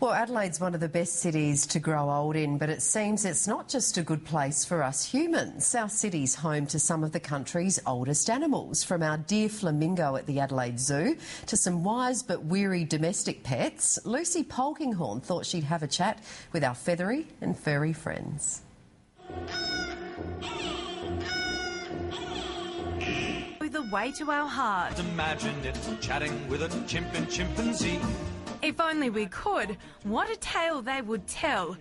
Well, Adelaide's one of the best cities to grow old in, but it seems it's not just a good place for us humans. Our city's home to some of the country's oldest animals, from our dear flamingo at the Adelaide Zoo to some wise but weary domestic pets. Lucy Polkinghorne thought she'd have a chat with our feathery and furry friends. The way to our heart. Imagined it chatting with a chimpanzee. If only we could, what a tale they would tell.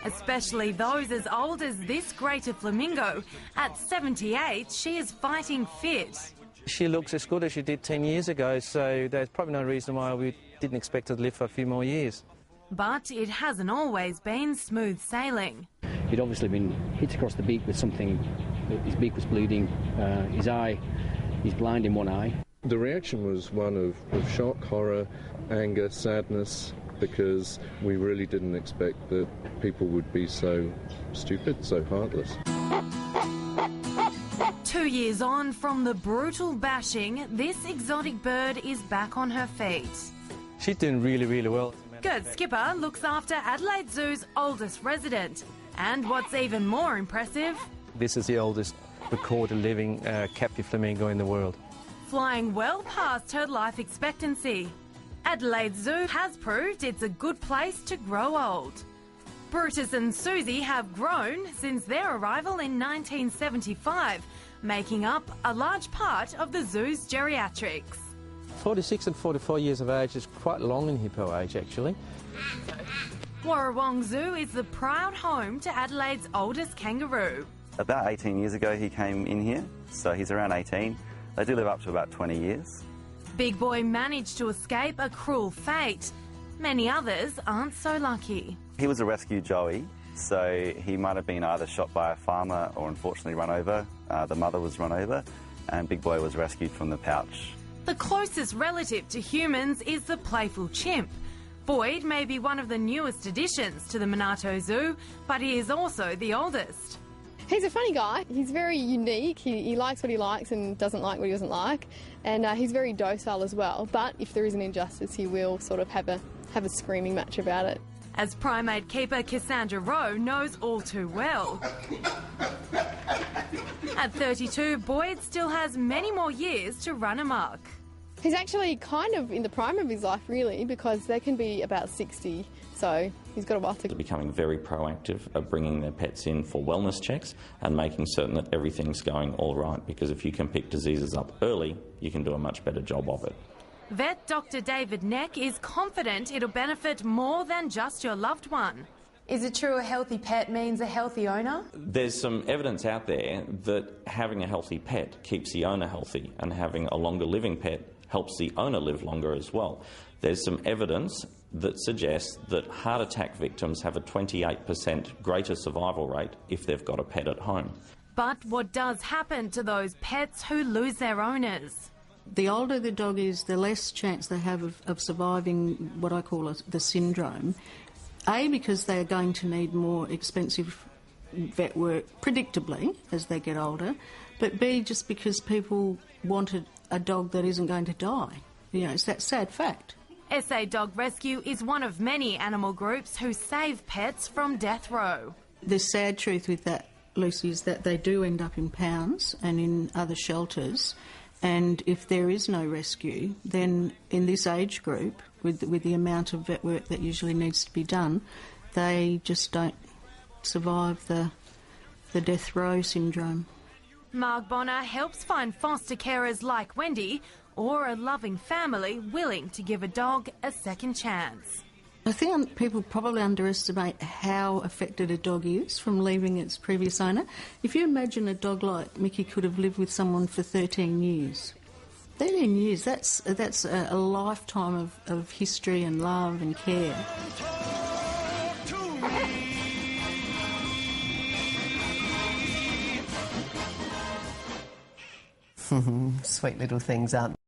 Especially those as old as this greater flamingo. At 78, she is fighting fit. She looks as good as she did 10 years ago, so there's probably no reason why we didn't expect her to live for a few more years. But it hasn't always been smooth sailing. He'd obviously been hit across the beak with something. His beak was bleeding, he's blind in one eye. The reaction was one of shock, horror, anger, sadness, because we really didn't expect that people would be so stupid, so heartless. 2 years on from the brutal bashing, this exotic bird is back on her feet. She's doing really, really well. Gert Skipper looks after Adelaide Zoo's oldest resident. And what's even more impressive... This is the oldest recorded living captive flamingo in the world. Flying well past her life expectancy. Adelaide Zoo has proved it's a good place to grow old. Brutus and Susie have grown since their arrival in 1975, making up a large part of the zoo's geriatrics. 46 and 44 years of age is quite long in hippo age, actually. Warrawong Zoo is the proud home to Adelaide's oldest kangaroo. About 18 years ago he came in here, so he's around 18. They do live up to about 20 years. Big Boy managed to escape a cruel fate. Many others aren't so lucky. He was a rescue joey, so he might have been either shot by a farmer or unfortunately run over. The mother was run over and Big Boy was rescued from the pouch. The closest relative to humans is the playful chimp. Boyd may be one of the newest additions to the Monarto Zoo, but he is also the oldest. He's a funny guy. He's very unique. He likes what he likes and doesn't like what he doesn't like. And he's very docile as well. But if there is an injustice, he will sort of have a screaming match about it. As primate keeper Cassandra Rowe knows all too well. At 32, Boyd still has many more years to run amok. He's actually kind of in the prime of his life, really, because they can be about 60. So he's got a while to go. Becoming very proactive of bringing their pets in for wellness checks and making certain that everything's going all right, because if you can pick diseases up early, you can do a much better job of it. Vet Dr. David Neck is confident it'll benefit more than just your loved one. Is it true a healthy pet means a healthy owner? There's some evidence out there that having a healthy pet keeps the owner healthy, and having a longer living pet helps the owner live longer as well. There's some evidence that suggests that heart attack victims have a 28% greater survival rate if they've got a pet at home. But what does happen to those pets who lose their owners? The older the dog is, the less chance they have of surviving what I call the syndrome. A, because they are going to need more expensive vet work, predictably, as they get older. But B, just because people wanted a dog that isn't going to die. You know, it's that sad fact. SA Dog Rescue is one of many animal groups who save pets from death row. The sad truth with that, Lucy, is that they do end up in pounds and in other shelters. And if there is no rescue, then in this age group, with the amount of vet work that usually needs to be done, they just don't survive the death row syndrome. Marg Bonner helps find foster carers like Wendy, or a loving family willing to give a dog a second chance. I think people probably underestimate how affected a dog is from leaving its previous owner. If you imagine a dog like Mickey could have lived with someone for 13 years. 13 years, that's a lifetime of history and love and care. Sweet little things, aren't they?